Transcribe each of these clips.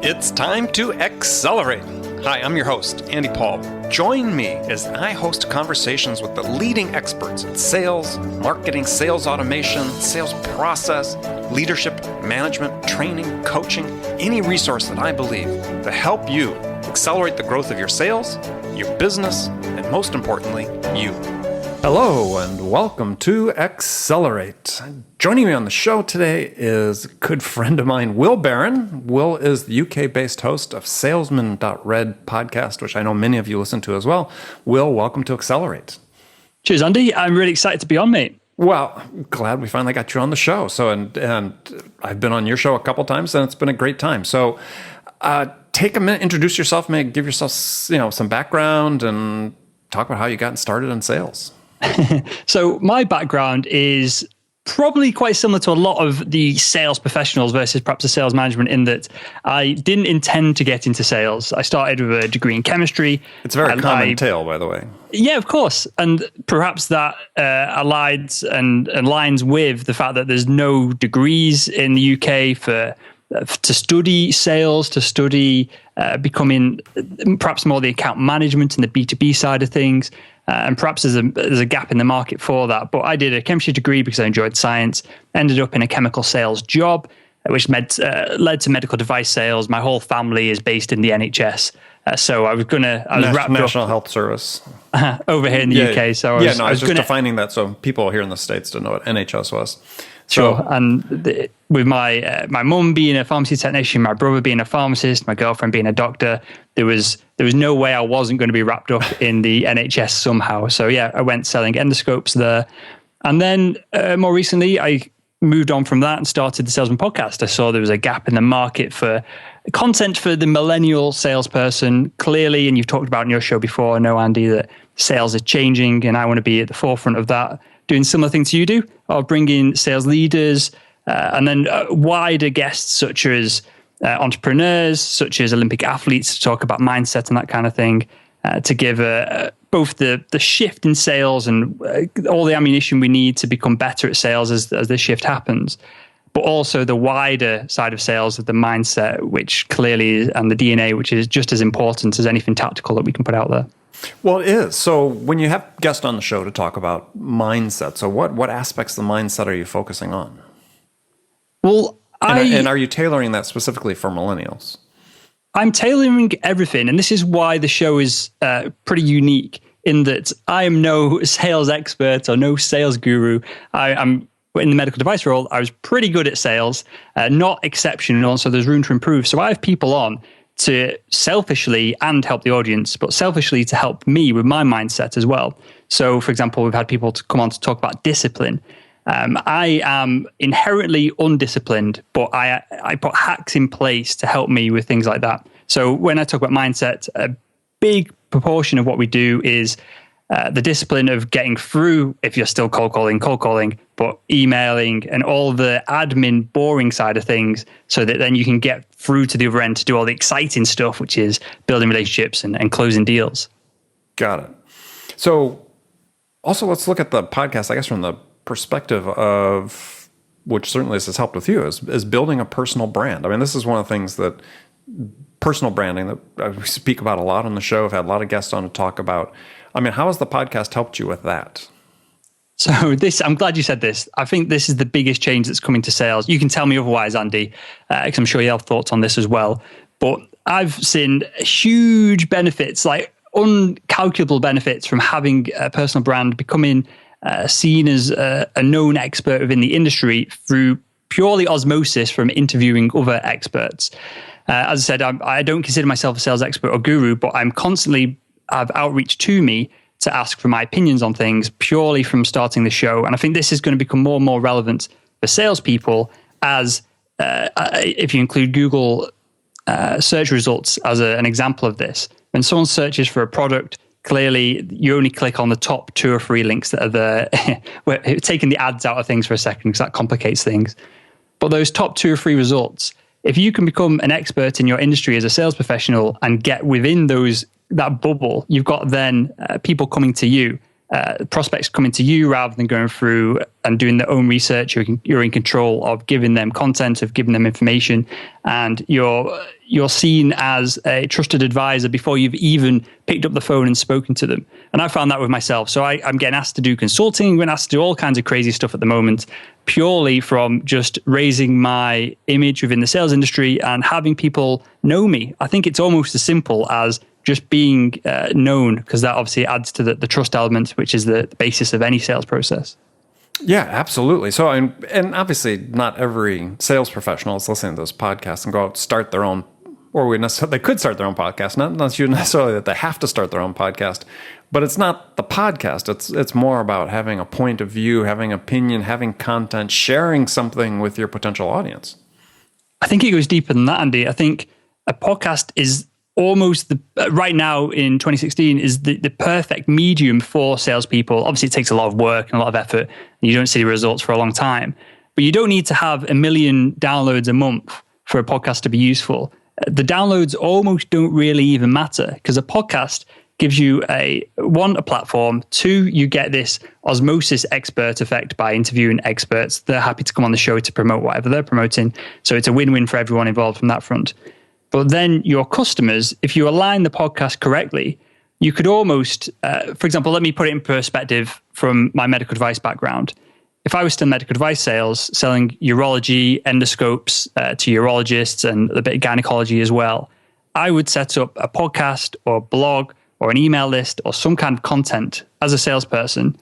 It's time to accelerate. Hi, I'm your host, Andy Paul. Join me as I host conversations with the leading experts in sales, marketing, sales automation, sales process, leadership, management, training, coaching, any resource that I believe to help you accelerate the growth of your sales, your business, and most importantly, you. Hello and welcome to Accelerate. Joining me on the show today is a good friend of mine, Will Barron. Will is the UK-based host of Salesman.Red podcast, which I know many of you listen to as well. Will, welcome to Accelerate. Cheers, Andy. I'm really excited to be on, mate. Well, glad we finally got you on the show. And I've been on your show a couple times, and it's been a great time. So take a minute, introduce yourself, maybe give yourself some background, and talk about how you got started in sales. So my background is probably quite similar to a lot of the sales professionals versus perhaps the sales management, in that I didn't intend to get into sales. I started with a degree in chemistry. It's a very common tale, by the way. Yeah, of course. And perhaps that aligns and aligns with the fact that there's no degrees in the UK to study sales, to study becoming perhaps more the account management and the B2B side of things. And perhaps there's a gap in the market for that. But I did a chemistry degree because I enjoyed science, ended up in a chemical sales job, which led to medical device sales. My whole family is based in the NHS. So I was wrapped National up Health Service over here in the UK. So I was just defining that so people here in the States don't know what NHS was. Sure. And with my mum being a pharmacy technician, my brother being a pharmacist, my girlfriend being a doctor, there was no way I wasn't going to be wrapped up in the NHS somehow. So yeah, I went selling endoscopes there. And then more recently, I moved on from that and started the Salesman podcast. I saw there was a gap in the market for content for the millennial salesperson, clearly. And you've talked about in your show before, I know, Andy, that sales is changing, and I want to be at the forefront of that, doing similar things you do, of bringing sales leaders and then wider guests such as entrepreneurs, such as Olympic athletes, to talk about mindset and that kind of thing, to give both the shift in sales and all the ammunition we need to become better at sales as this shift happens, but also the wider side of sales, of the mindset, which clearly is, and the DNA, which is just as important as anything tactical that we can put out there. Well, it is. So when you have guests on the show to talk about mindset, so what aspects of the mindset are you focusing on? Well, and are you tailoring that specifically for millennials? I'm tailoring everything. And this is why the show is pretty unique, in that I am no sales expert or no sales guru. I'm in the medical device role. I was pretty good at sales, not exceptional. So there's room to improve. So I have people on to selfishly and help the audience, but selfishly to help me with my mindset as well. So, for example, we've had people to come on to talk about discipline. I am inherently undisciplined, but I put hacks in place to help me with things like that. So when I talk about mindset, a big proportion of what we do is the discipline of getting through, if you're still cold calling, but emailing and all the admin boring side of things, so that then you can get through to the other end to do all the exciting stuff, which is building relationships and closing deals. Got it. So also let's look at the podcast, I guess, from the perspective of, which certainly this has helped with you, is building a personal brand. I mean, this is one of the things that personal branding that we speak about a lot on the show. I've had a lot of guests on to talk about. I mean, how has the podcast helped you with that? So I'm glad you said this. I think this is the biggest change that's coming to sales. You can tell me otherwise, Andy, because I'm sure you have thoughts on this as well. But I've seen huge benefits, like uncalculable benefits, from having a personal brand, becoming seen as a known expert within the industry through purely osmosis from interviewing other experts. As I said, I don't consider myself a sales expert or guru, but I'm constantly have outreach to me to ask for my opinions on things purely from starting the show. And I think this is going to become more and more relevant for salespeople, as if you include Google search results as an example of this. When someone searches for a product, clearly you only click on the top 2 or 3 links that are there. We're taking the ads out of things for a second because that complicates things. But those top 2 or 3 results, if you can become an expert in your industry as a sales professional and get within that bubble, you've got then people coming to you prospects coming to you rather than going through and doing their own research. You're in control of giving them content, of giving them information, and you're seen as a trusted advisor before you've even picked up the phone and spoken to them. And I found that with myself. So I'm getting asked to do consulting, I'm getting asked to do all kinds of crazy stuff at the moment, purely from just raising my image within the sales industry and having people know me. I think it's almost as simple as just being known, because that obviously adds to the trust element, which is the basis of any sales process. Yeah, absolutely. So, and obviously not every sales professional is listening to this podcast and go out and start their own, or they could start their own podcast, not necessarily that they have to start their own podcast, but it's not the podcast. It's more about having a point of view, having opinion, having content, sharing something with your potential audience. I think it goes deeper than that, Andy. I think a podcast is almost right now in 2016 is the perfect medium for salespeople. Obviously, it takes a lot of work and a lot of effort, and you don't see the results for a long time. But you don't need to have 1 million downloads a month for a podcast to be useful. The downloads almost don't really even matter, because a podcast gives you a platform. 2, you get this osmosis expert effect by interviewing experts. They're happy to come on the show to promote whatever they're promoting. So it's a win-win for everyone involved from that front. But then your customers, if you align the podcast correctly, you could almost, for example, let me put it in perspective from my medical device background. If I was still medical device sales, selling urology, endoscopes to urologists and a bit of gynecology as well, I would set up a podcast or blog or an email list or some kind of content as a salesperson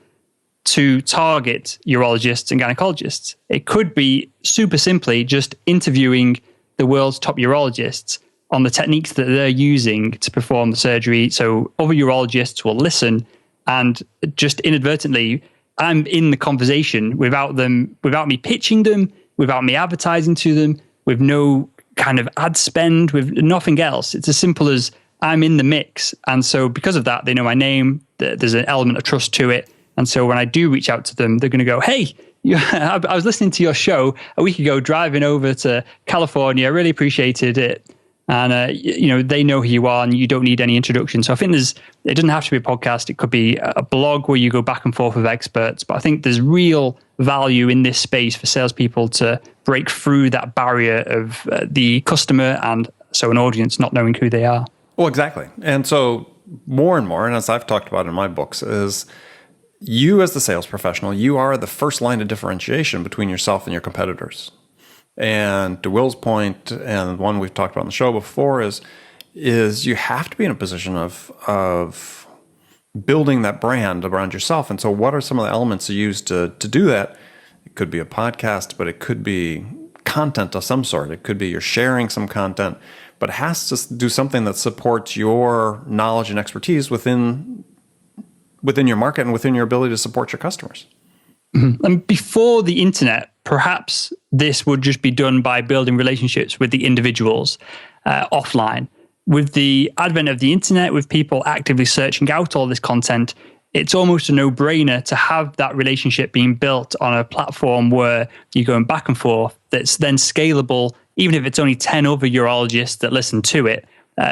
to target urologists and gynecologists. It could be super simply just interviewing the world's top urologists on the techniques that they're using to perform the surgery. So other urologists will listen, and just inadvertently, I'm in the conversation without me pitching them, without me advertising to them, with no kind of ad spend, with nothing else. It's as simple as I'm in the mix. And so because of that, they know my name, there's an element of trust to it. And so when I do reach out to them, they're going to go, hey, I was listening to your show a week ago, driving over to California. I really appreciated it. And, they know who you are and you don't need any introduction. So I think it doesn't have to be a podcast. It could be a blog where you go back and forth with experts. But I think there's real value in this space for salespeople to break through that barrier of the customer and so an audience not knowing who they are. Well, exactly. And so more and more, and as I've talked about in my books, is you as the sales professional, you are the first line of differentiation between yourself and your competitors. And to Will's point, and one we've talked about on the show before, is you have to be in a position of building that brand around yourself. And so what are some of the elements you use to do that? It could be a podcast, but it could be content of some sort. It could be you're sharing some content, but it has to do something that supports your knowledge and expertise within your market and within your ability to support your customers. Mm-hmm. And before the internet, perhaps this would just be done by building relationships with the individuals offline. With the advent of the internet, with people actively searching out all this content, it's almost a no-brainer to have that relationship being built on a platform where you're going back and forth, that's then scalable. Even if it's only 10 other urologists that listen to it,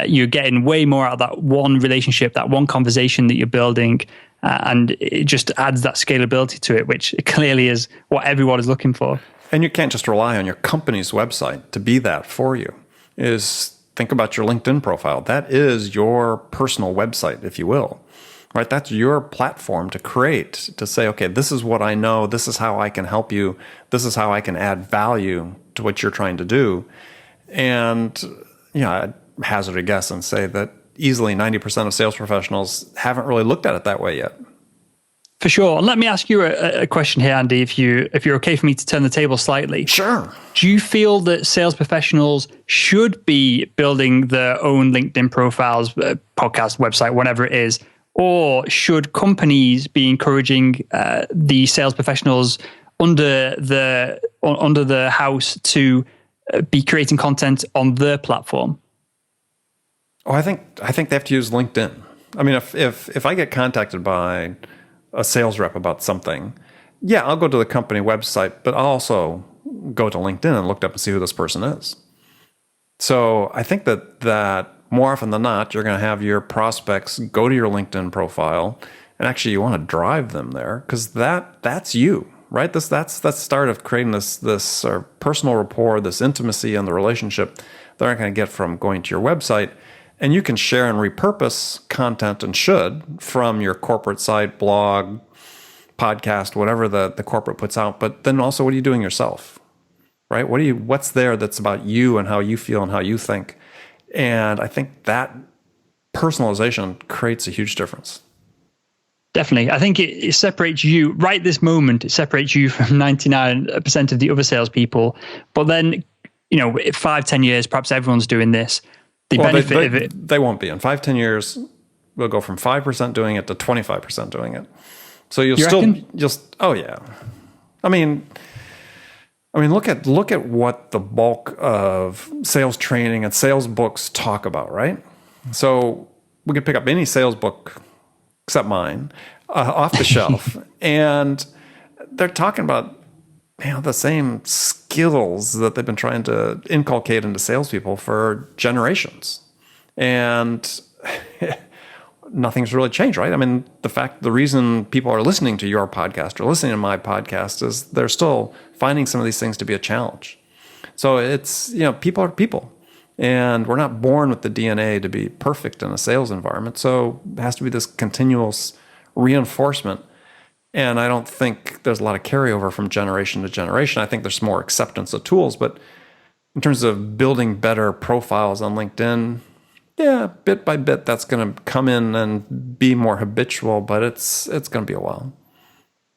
you're getting way more out of that one relationship, that one conversation that you're building, and it just adds that scalability to it, which clearly is what everyone is looking for. And you can't just rely on your company's website to be that for you. Think about your LinkedIn profile. That is your personal website, if you will, right? That's your platform to create, to say, okay, this is what I know. This is how I can help you. This is how I can add value to what you're trying to do. And, I'd hazard a guess and say that easily 90% of sales professionals haven't really looked at it that way yet. For sure. Let me ask you a question here, Andy, if you're okay for me to turn the table slightly. Sure. Do you feel that sales professionals should be building their own LinkedIn profiles, podcast, website, whatever it is, or should companies be encouraging the sales professionals under the house to be creating content on their platform? Oh, I think they have to use LinkedIn. I mean, if I get contacted by a sales rep about something, yeah, I'll go to the company website, but I'll also go to LinkedIn and look up and see who this person is. So I think that more often than not, you're going to have your prospects go to your LinkedIn profile and actually you want to drive them there, because that's you, right? That's the start of creating this personal rapport, this intimacy in the relationship they're not going to get from going to your website. And you can share and repurpose content, and should, from your corporate site, blog, podcast, whatever the corporate puts out. But then also, what are you doing yourself, right? What's there that's about you and how you feel and how you think? And I think that personalization creates a huge difference. Definitely. I think it separates you right this moment. It separates you from 99% of the other salespeople. But then, 5-10 years, perhaps everyone's doing this. The benefit of it. They won't be. In 5-10 years, we'll go from 5% doing it to 25% doing it. So you'll oh yeah. I mean, look at what the bulk of sales training and sales books talk about, right? So we could pick up any sales book except mine off the shelf, and they're talking about the same skills that they've been trying to inculcate into salespeople for generations, and nothing's really changed, right? I mean, the reason people are listening to your podcast or listening to my podcast is they're still finding some of these things to be a challenge. So it's, people are people, and we're not born with the DNA to be perfect in a sales environment. So it has to be this continuous reinforcement. And I don't think there's a lot of carryover from generation to generation. I think there's more acceptance of tools, but in terms of building better profiles on LinkedIn, yeah, bit by bit, that's going to come in and be more habitual, but it's going to be a while.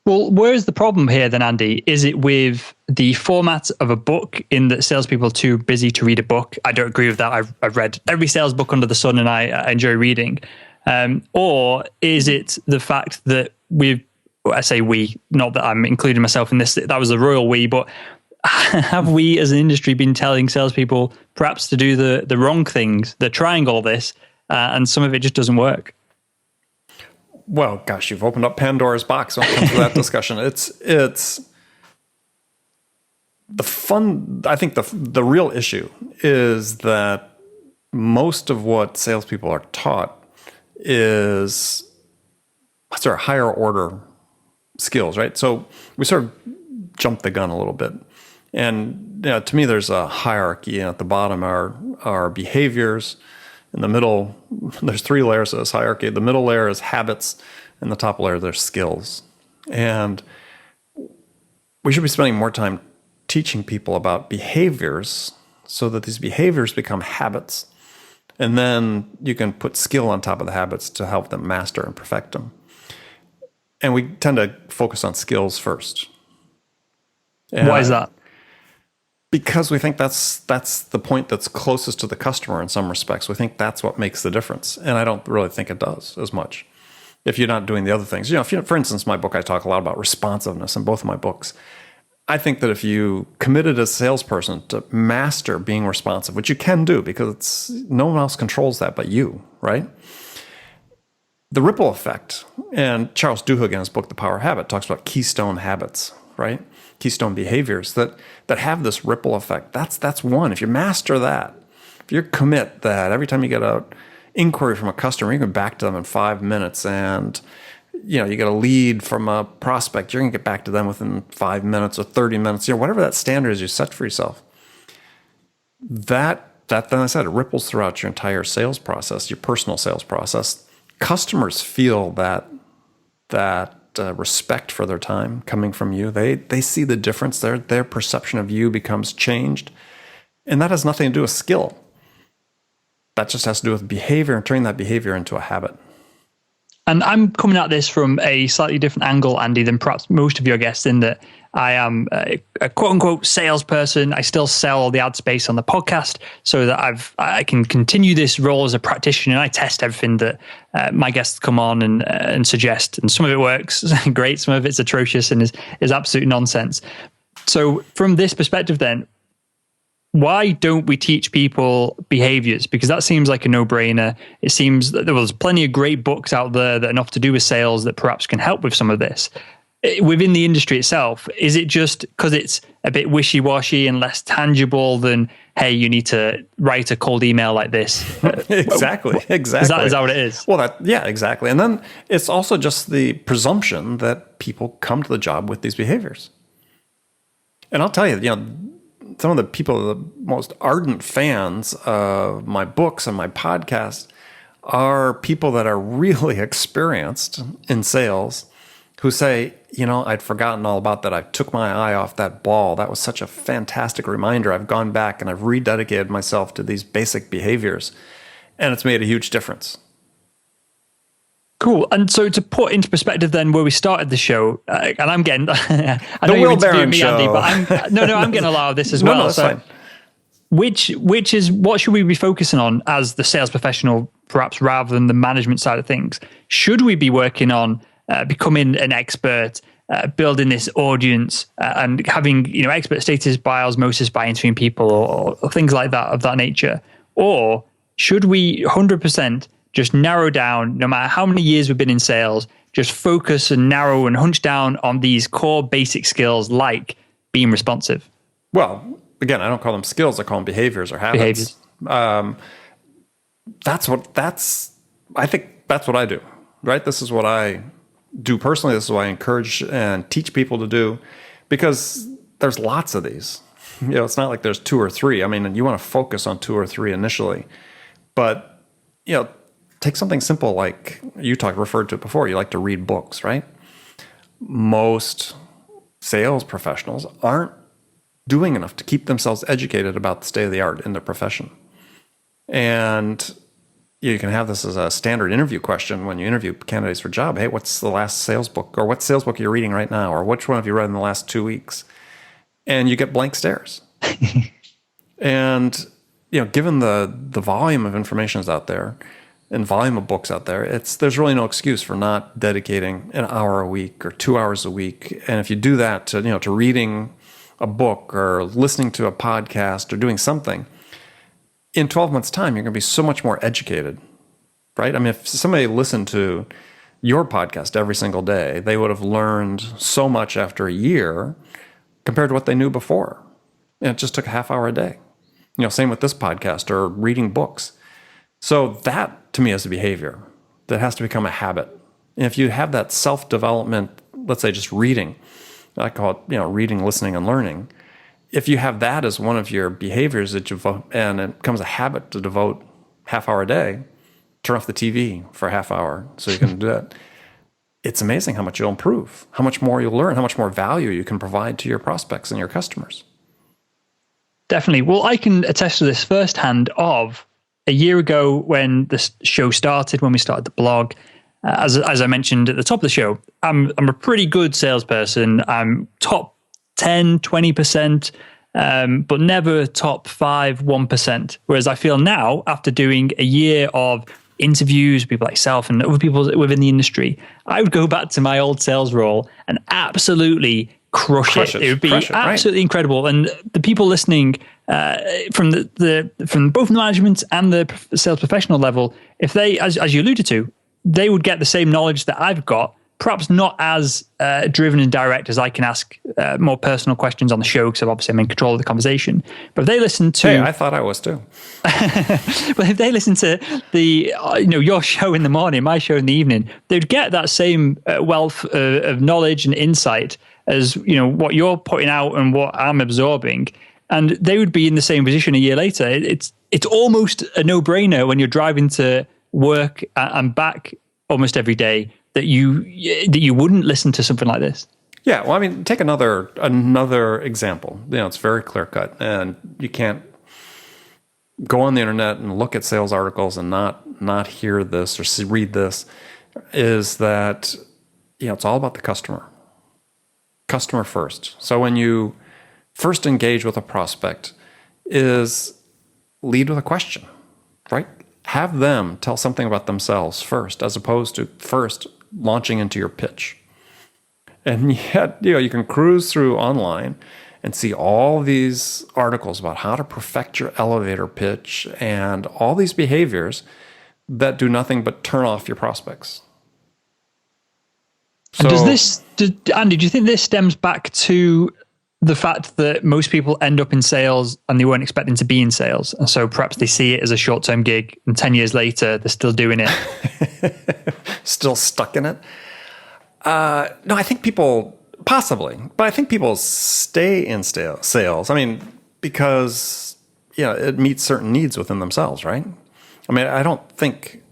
Well, where's the problem here then, Andy? Is it with the format of a book, in that salespeople are too busy to read a book? I don't agree with that. I've read every sales book under the sun, and I enjoy reading. Or is it the fact that I say we, not that I'm including myself in this, that was a royal we, but have we as an industry been telling salespeople perhaps to do the wrong things? They're trying all this, and some of it just doesn't work. Well, gosh, you've opened up Pandora's box when it comes to that discussion. It's the fun. I think the real issue is that most of what salespeople are taught is sort of higher order skills, right? So we sort of jumped the gun a little bit. And to me, there's a hierarchy. At the bottom are behaviors. In the middle, there's 3 layers of this hierarchy. The middle layer is habits, and the top layer, there's skills. And we should be spending more time teaching people about behaviors so that these behaviors become habits. And then you can put skill on top of the habits to help them master and perfect them. And we tend to focus on skills first. And why is that? Because we think that's the point that's closest to the customer in some respects. We think that's what makes the difference. And I don't really think it does as much if you're not doing the other things. For instance, my book, I talk a lot about responsiveness in both of my books. I think that if you committed as a salesperson to master being responsive, which you can do because no one else controls that but you, right? The ripple effect, and Charles Duhigg in his book, The Power of Habit, talks about keystone habits, right? Keystone behaviors that have this ripple effect. That's one. If you master that, if you commit that every time you get an inquiry from a customer, you can back to them in 5 minutes, and you get a lead from a prospect, you're going to get back to them within 5 minutes or 30 minutes, whatever that standard is you set for yourself. That then I said, it ripples throughout your entire sales process, your personal sales process. Customers feel that respect for their time coming from you. They see the difference. Their perception of you becomes changed. And that has nothing to do with skill. That just has to do with behavior and turning that behavior into a habit. And I'm coming at this from a slightly different angle, Andy, than perhaps most of your guests, in that I am a quote unquote salesperson. I still sell all the ad space on the podcast so that I can continue this role as a practitioner. And I test everything that my guests come on and suggest. And some of it works great. Some of it's atrocious and is absolute nonsense. So from this perspective then, why don't we teach people behaviors? Because that seems like a no-brainer. It seems that there was plenty of great books out there that are enough to do with sales that perhaps can help with some of this. Within the industry itself, is it just because it's a bit wishy-washy and less tangible than hey, you need to write a cold email like this. Exactly. Is that what it is? Well, yeah, exactly. And then it's also just the presumption that people come to the job with these behaviors. And I'll tell you, some of the people, the most ardent fans of my books and my podcast are people that are really experienced in sales who say, I'd forgotten all about that. I took my eye off that ball. That was such a fantastic reminder. I've gone back and I've rededicated myself to these basic behaviors, and it's made a huge difference. Cool. And so to put into perspective then where we started the show, and I'm getting, I know the you're Will Barron interviewing me, show. Andy, but I'm getting a lot of this as well. No, that's fine. What should we be focusing on as the sales professional, perhaps rather than the management side of things? Should we be working on becoming an expert, building this audience, and having expert status by osmosis by interviewing people or things like that of that nature? Or should we 100% just narrow down, no matter how many years we've been in sales, just focus and narrow and hunch down on these core basic skills like being responsive? Well, again, I don't call them skills, I call them behaviors or habits. I think that's what I do, right? This is what I do personally. This is what I encourage and teach people to do, because there's lots of these. It's not like there's 2 or 3. I mean, you want to focus on 2 or 3 initially, but take something simple like you referred to it before. You like to read books, right? Most sales professionals aren't doing enough to keep themselves educated about the state of the art in their profession. And you can have this as a standard interview question when you interview candidates for a job. Hey, what's the last sales book? Or what sales book you're reading right now? Or which one have you read in the last 2 weeks? And you get blank stares. And given the volume of information that's out there and volume of books out there, there's really no excuse for not dedicating an hour a week or 2 hours a week. And if you do that to reading a book or listening to a podcast or doing something, in 12 months' time, you're going to be so much more educated, right? I mean, if somebody listened to your podcast every single day, they would have learned so much after a year compared to what they knew before. And it just took a half hour a day. Same with this podcast or reading books. So that, to me, is a behavior that has to become a habit. And if you have that self-development, let's say just reading, I call it, reading, listening, and learning. If you have that as one of your behaviors that you and it becomes a habit to devote half hour a day, turn off the TV for a half hour so you can do that. It's amazing how much you'll improve, how much more you'll learn, how much more value you can provide to your prospects and your customers. Definitely. Well, I can attest to this firsthand of a year ago when the show started, when we started the blog. As I mentioned at the top of the show, I'm a pretty good salesperson. I'm top 10, 20%, but never top 5, 1%. Whereas I feel now, after doing a year of interviews with people like yourself and other people within the industry, I would go back to my old sales role and absolutely crush it. It would be absolutely incredible. And the people listening from both the management and the sales professional level, if they, as you alluded to, they would get the same knowledge that I've got, perhaps not as driven and direct as I can ask more personal questions on the show, because obviously I'm in control of the conversation. But if they listen to... Hey, I thought I was too. But if they listen to the your show in the morning, my show in the evening, they'd get that same wealth of knowledge and insight as what you're putting out and what I'm absorbing. And they would be in the same position a year later. It's almost a no-brainer when you're driving to work and back almost every day that you wouldn't listen to something like this. Yeah, well, I mean, take another example. It's very clear-cut, and you can't go on the internet and look at sales articles and not hear this or read this, is that it's all about the customer. Customer first. So when you first engage with a prospect, is lead with a question, right? Have them tell something about themselves first, as opposed to first launching into your pitch. And yet, you can cruise through online and see all these articles about how to perfect your elevator pitch and all these behaviors that do nothing but turn off your prospects. So, and Andy, do you think this stems back to the fact that most people end up in sales and they weren't expecting to be in sales. And so perhaps they see it as a short-term gig and 10 years later, they're still doing it. Still stuck in it? No, I think people, possibly, but I think people stay in sales. I mean, because, it meets certain needs within themselves, right? I mean, I don't think,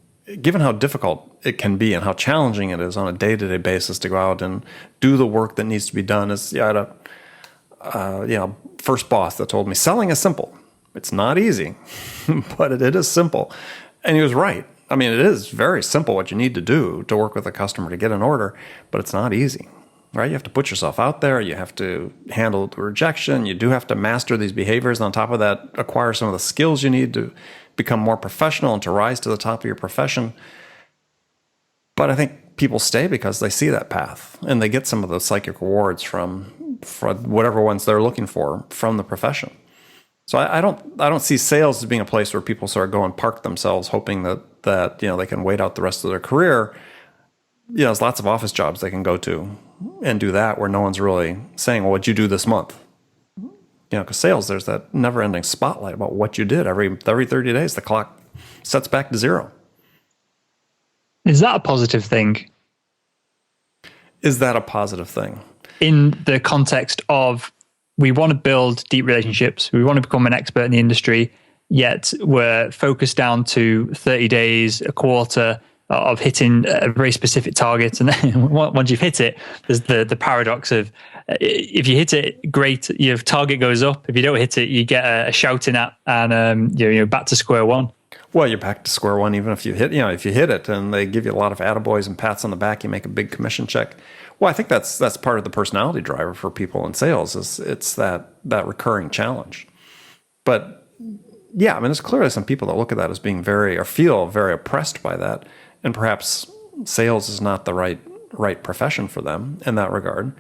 given how difficult it can be and how challenging it is on a day-to-day basis to go out and do the work that needs to be done, I had a first boss that told me selling is simple. It's not easy, but it is simple. And he was right. I mean, it is very simple what you need to do to work with a customer to get an order, but it's not easy, right? You have to put yourself out there. You have to handle the rejection. You do have to master these behaviors. And on top of that, acquire some of the skills you need to become more professional and to rise to the top of your profession. But I think people stay because they see that path and they get some of those psychic rewards for whatever ones they're looking for from the profession. So I don't see sales as being a place where people sort of go and park themselves hoping that they can wait out the rest of their career. There's lots of office jobs they can go to and do that where no one's really saying, well, what'd you do this month? Because sales, there's that never-ending spotlight about what you did. Every 30 days, the clock sets back to zero. Is that a positive thing? Is that a positive thing? In the context of, we want to build deep relationships, we want to become an expert in the industry, yet we're focused down to 30 days, a quarter of hitting a very specific target. And then once you've hit it, there's the paradox of, if you hit it, great, your target goes up. If you don't hit it, you get a shouting at, and you're back to square one. Well, you're back to square one, even if you hit it and they give you a lot of attaboys and pats on the back, you make a big commission check. Well, I think that's part of the personality driver for people in sales, is it's that recurring challenge. But yeah, I mean, there's clearly some people that look at that as being feel very oppressed by that. And perhaps sales is not the right profession for them in that regard.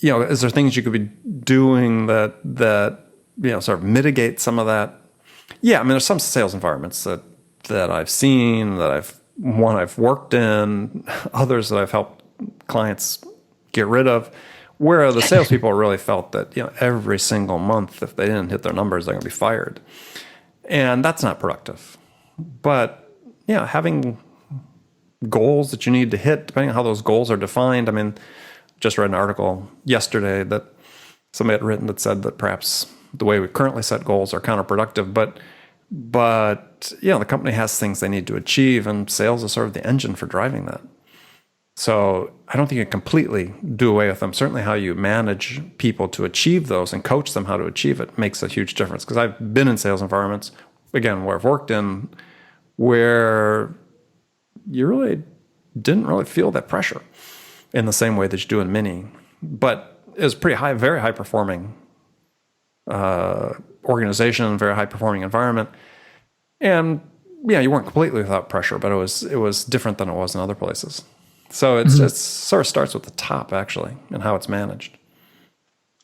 Is there things you could be doing that sort of mitigate some of that? Yeah, I mean, there's some sales environments that I've seen, that I've worked in, others that I've helped clients get rid of, where the salespeople really felt that every single month, if they didn't hit their numbers, they're going to be fired, and that's not productive. But having goals that you need to hit, depending on how those goals are defined. I mean, just read an article yesterday that somebody had written that said that perhaps the way we currently set goals are counterproductive, but the company has things they need to achieve, and sales is sort of the engine for driving that. So I don't think you can completely do away with them. Certainly how you manage people to achieve those and coach them how to achieve it makes a huge difference. Because I've been in sales environments, again, where I've worked in, where you really didn't really feel that pressure in the same way that you do in many. But it was pretty high, very high performing organization, very high performing environment. And you weren't completely without pressure, but it was different than it was in other places. So it sort of starts with the top, actually, and how it's managed.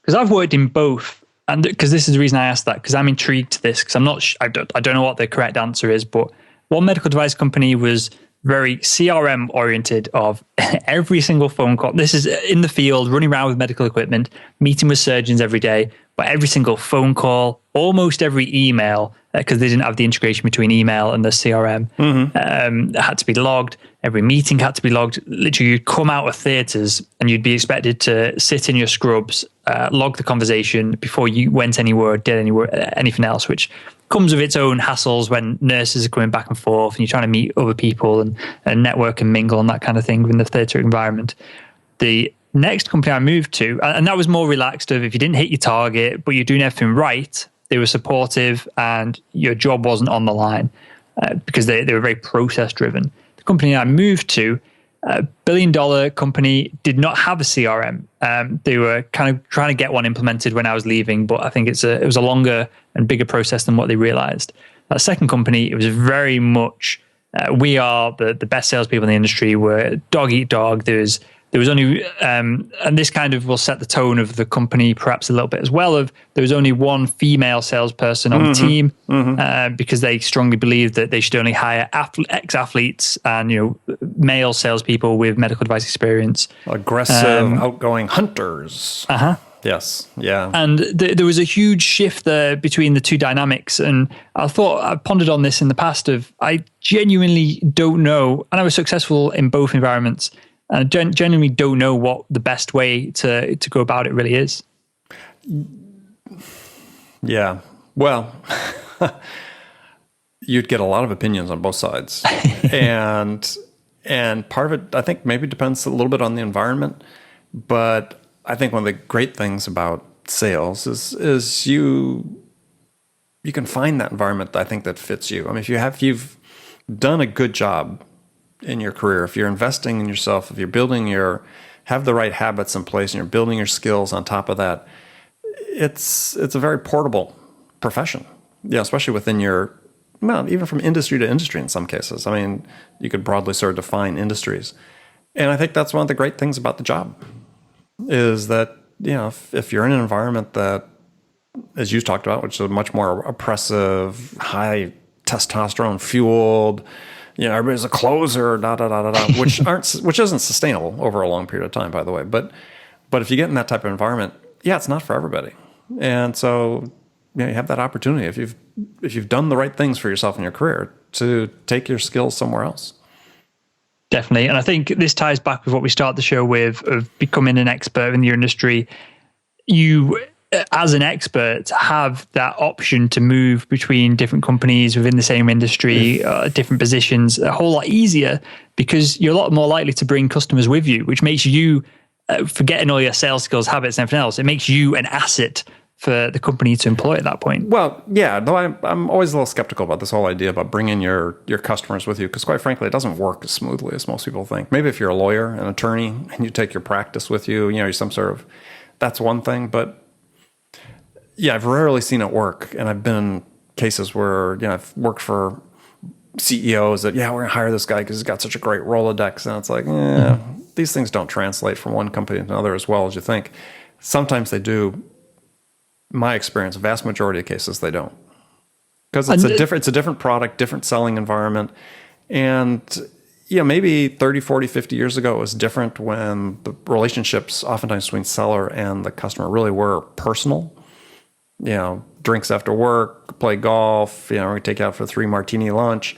Because I've worked in both, and because this is the reason I asked that, because I'm intrigued to this, because I don't know what the correct answer is, but one medical device company was very CRM oriented, of every single phone call. This is in the field, running around with medical equipment, meeting with surgeons every day, but every single phone call, almost every email, because they didn't have the integration between email and the CRM, had to be logged. Every meeting had to be logged. Literally, you'd come out of theaters and you'd be expected to sit in your scrubs, log the conversation before you went anywhere, did anything else, which comes with its own hassles when nurses are coming back and forth and you're trying to meet other people and network and mingle and that kind of thing within the theater environment. The next company I moved to, and that was more relaxed, of if you didn't hit your target, but you're doing everything right, they were supportive and your job wasn't on the line, because they were very process driven. The company I moved to, a $1 billion company, did not have a CRM. They were kind of trying to get one implemented when I was leaving, but I think it was a longer and bigger process than what they realized. That second company, it was very much, we are the best salespeople in the industry. We're dog eat dog. There was only, and this kind of will set the tone of the company perhaps a little bit as well, there was only one female salesperson on the team, because they strongly believed that they should only hire ex-athletes and male salespeople with medical device experience. Aggressive, outgoing hunters. Yes. Yeah. And there was a huge shift there between the two dynamics. And I pondered on this in the past of, I genuinely don't know, and I was successful in both environments, and I genuinely don't know what the best way to go about it really is. Yeah. Well, you'd get a lot of opinions on both sides. and part of it, I think, maybe depends a little bit on the environment. But I think one of the great things about sales is you can find that environment, I think, that fits you. I mean, if you've done a good job in your career, if you're investing in yourself, if you're have the right habits in place and you're building your skills on top of that, it's a very portable profession. Yeah, especially within even from industry to industry in some cases. I mean, you could broadly sort of define industries. And I think that's one of the great things about the job is that, if you're in an environment that, as you talked about, which is a much more oppressive, high testosterone fueled, everybody's a closer, which isn't sustainable over a long period of time, by the way. But if you get in that type of environment, it's not for everybody. And so, you have that opportunity if you've done the right things for yourself in your career to take your skills somewhere else. Definitely. And I think this ties back with what we start the show with, of becoming an expert in your industry. You, as an expert, have that option to move between different companies within the same industry, different positions, a whole lot easier, because you're a lot more likely to bring customers with you, which makes you, forgetting all your sales skills, habits, and everything else, it makes you an asset for the company to employ at that point. Well, yeah, though I'm always a little skeptical about this whole idea about bringing your customers with you, because quite frankly, it doesn't work as smoothly as most people think. Maybe if you're a lawyer, an attorney, and you take your practice with you, you're some sort of, that's one thing. But yeah, I've rarely seen it work. And I've been in cases where, I've worked for CEOs that, we're going to hire this guy because he's got such a great Rolodex. And it's like, these things don't translate from one company to another as well as you think. Sometimes they do. My experience, a vast majority of cases, they don't, because it's a different product, different selling environment. And maybe 30, 40, 50 years ago, it was different when the relationships oftentimes between seller and the customer really were personal. Drinks after work, play golf, we take you out for a 3-martini lunch.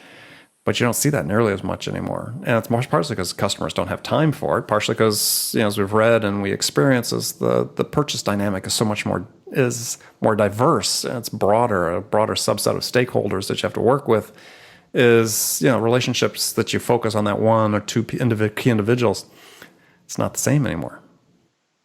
But you don't see that nearly as much anymore. And it's partially because customers don't have time for it, partially because, as we've read and we experience, is the purchase dynamic is so much more diverse, and it's broader, a broader subset of stakeholders that you have to work with, is, relationships that you focus on that one or two key individuals. It's not the same anymore.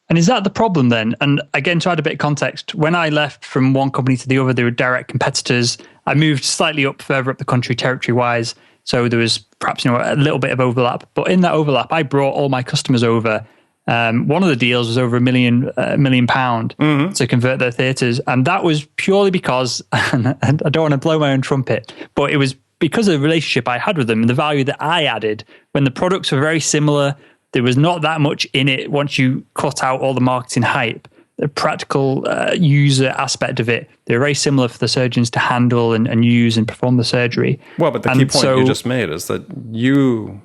And is that the problem then? And again, to add a bit of context, when I left from one company to the other, they were direct competitors. I moved slightly further up the country territory-wise. So there was perhaps a little bit of overlap. But in that overlap, I brought all my customers over. One of the deals was over £1 million to convert their theatres. And that was purely because, and I don't want to blow my own trumpet, but it was because of the relationship I had with them and the value that I added. When the products were very similar, there was not that much in it once you cut out all the marketing hype. The practical user aspect of it, they're very similar for the surgeons to handle and use and perform the surgery. Well, but the key point you just made is that you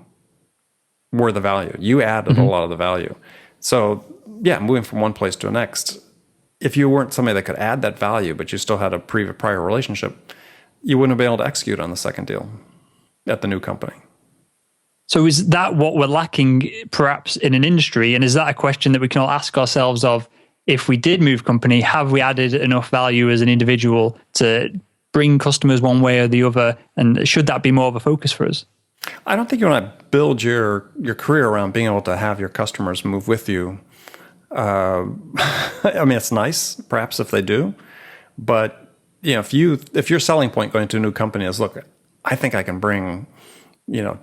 were the value. You added a lot of the value. So, moving from one place to the next, if you weren't somebody that could add that value, but you still had a prior relationship, you wouldn't have been able to execute on the second deal at the new company. So is that what we're lacking perhaps in an industry? And is that a question that we can all ask ourselves of, if we did move company, have we added enough value as an individual to bring customers one way or the other? And should that be more of a focus for us? I don't think you want to build your career around being able to have your customers move with you. I mean, it's nice, perhaps, if they do. But if your selling point going to a new company is, look, I think I can bring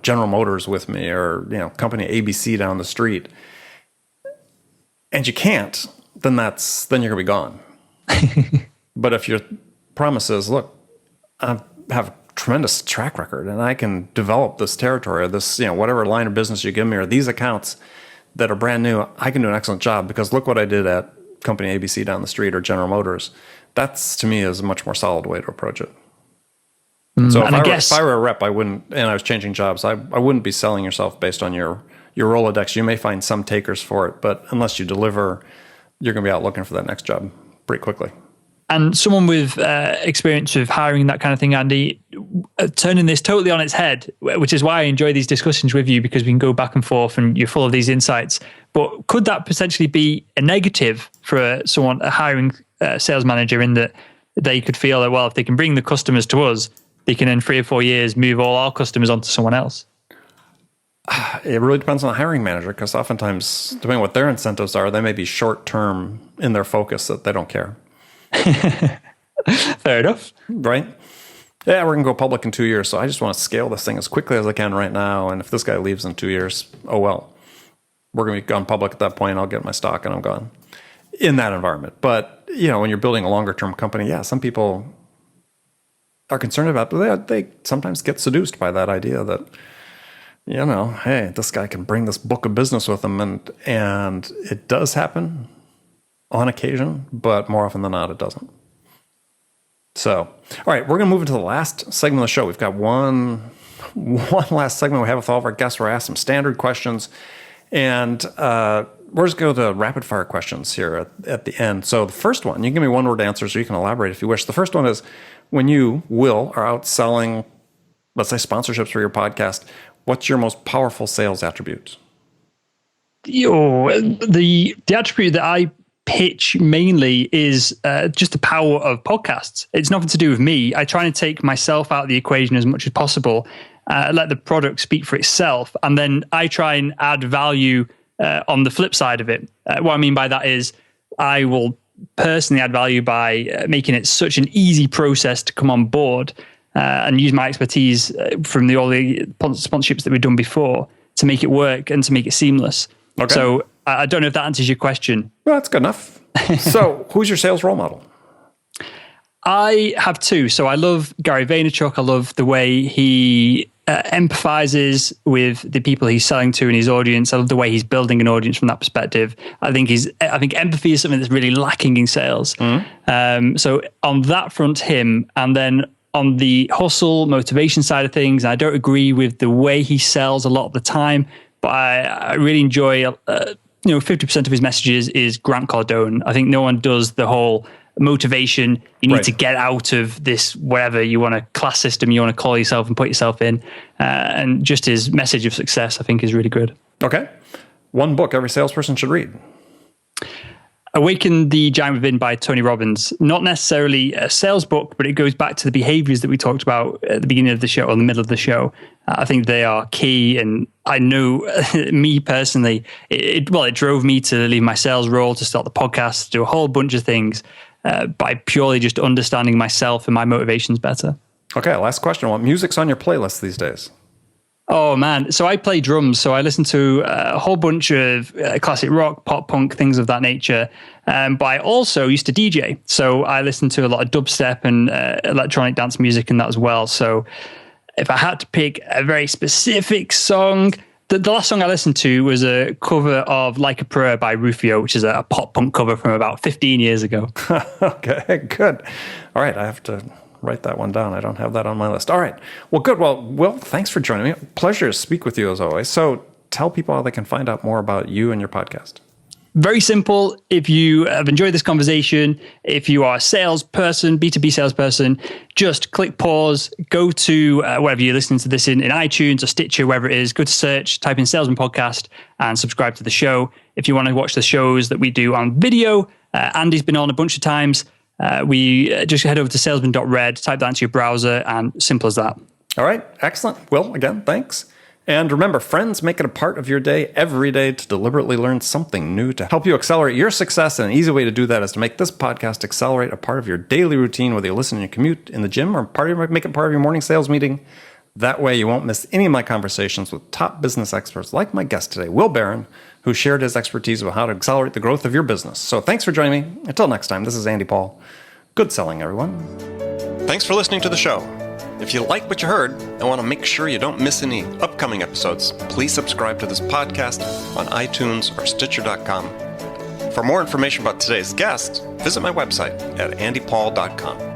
General Motors with me, or company ABC down the street, and you can't, then you're gonna be gone. But if your promise is, look, I have a tremendous track record and I can develop this territory, or this, whatever line of business you give me, or these accounts that are brand new, I can do an excellent job because look what I did at company ABC down the street or General Motors. That's, to me, is a much more solid way to approach it. So if I were a rep, and I was changing jobs, I wouldn't be selling yourself based on your Rolodex. You may find some takers for it, but unless you deliver you're going to be out looking for that next job pretty quickly. And someone with experience of hiring, that kind of thing, Andy, turning this totally on its head, which is why I enjoy these discussions with you, because we can go back and forth and you're full of these insights. But could that potentially be a negative for someone, a hiring sales manager, in that they could feel that, well, if they can bring the customers to us, they can in 3 or 4 years move all our customers onto someone else? It really depends on the hiring manager, because oftentimes, depending on what their incentives are, they may be short-term in their focus that they don't care. Fair enough. Right? Yeah, we're going to go public in 2 years, so I just want to scale this thing as quickly as I can right now. And if this guy leaves in 2 years, oh well. We're going to be gone public at that point. I'll get my stock and I'm gone in that environment. But, when you're building a longer-term company, yeah, some people are concerned about it, but they sometimes get seduced by that idea that, hey, this guy can bring this book of business with him. And it does happen on occasion, but more often than not, it doesn't. So, all right, we're going to move into the last segment of the show. We've got one last segment we have with all of our guests. We're asked some standard questions, and we're just going to go to rapid fire questions here at the end. So the first one, you can give me one word answers, or you can elaborate if you wish. The first one is, when you, Will, are out selling, let's say, sponsorships for your podcast, what's your most powerful sales attribute? The attribute that I pitch mainly is just the power of podcasts. It's nothing to do with me. I try to take myself out of the equation as much as possible, let the product speak for itself, and then I try and add value on the flip side of it. What I mean by that is I will personally add value by making it such an easy process to come on board and use my expertise from all the sponsorships that we've done before to make it work and to make it seamless. Okay. So I don't know if that answers your question. Well, that's good enough. So who's your sales role model? I have two. So I love Gary Vaynerchuk. I love the way he empathizes with the people he's selling to in his audience. I love the way he's building an audience from that perspective. I think empathy is something that's really lacking in sales. So on that front, him. And then on the hustle, motivation side of things, I don't agree with the way he sells a lot of the time, but I really enjoy, 50% of his messages is Grant Cardone. I think no one does the whole motivation. You need to get out of this, whatever you want, a class system you want to call yourself and put yourself in. And just his message of success, I think, is really good. Okay. One book every salesperson should read. Awaken the Giant Within by Tony Robbins. Not necessarily a sales book, but it goes back to the behaviors that we talked about at the beginning of the show or the middle of the show. I think they are key. And I know me personally, it drove me to leave my sales role, to start the podcast, to do a whole bunch of things by purely just understanding myself and my motivations better. Okay, last question. What music's on your playlist these days? Oh, man. So I play drums. So I listen to a whole bunch of classic rock, pop punk, things of that nature. But I also used to DJ. So I listen to a lot of dubstep and electronic dance music and that as well. So if I had to pick a very specific song, the last song I listened to was a cover of Like a Prayer by Rufio, which is a pop punk cover from about 15 years ago. Okay, good. All right, I have to write that one down. I don't have that on my list. All right. Well, good. Well, Will, thanks for joining me. Pleasure to speak with you as always. So tell people how they can find out more about you and your podcast. Very simple. If you have enjoyed this conversation, if you are a salesperson, B2B salesperson, just click pause, go to wherever you're listening to this in iTunes or Stitcher, wherever it is, go to search, type in Salesman Podcast and subscribe to the show. If you want to watch the shows that we do on video, Andy's been on a bunch of times. We just head over to salesman.red, type that into your browser, and simple as that. All right. Excellent. Will, again, thanks. And remember, friends, make it a part of your day every day to deliberately learn something new to help you accelerate your success. And an easy way to do that is to make this podcast accelerate a part of your daily routine, whether you listen in your commute, in the gym, or make it part of your morning sales meeting. That way you won't miss any of my conversations with top business experts like my guest today, Will Barron, who shared his expertise about how to accelerate the growth of your business. So thanks for joining me. Until next time, this is Andy Paul. Good selling, everyone. Thanks for listening to the show. If you like what you heard and want to make sure you don't miss any upcoming episodes, please subscribe to this podcast on iTunes or Stitcher.com. For more information about today's guest, visit my website at andypaul.com.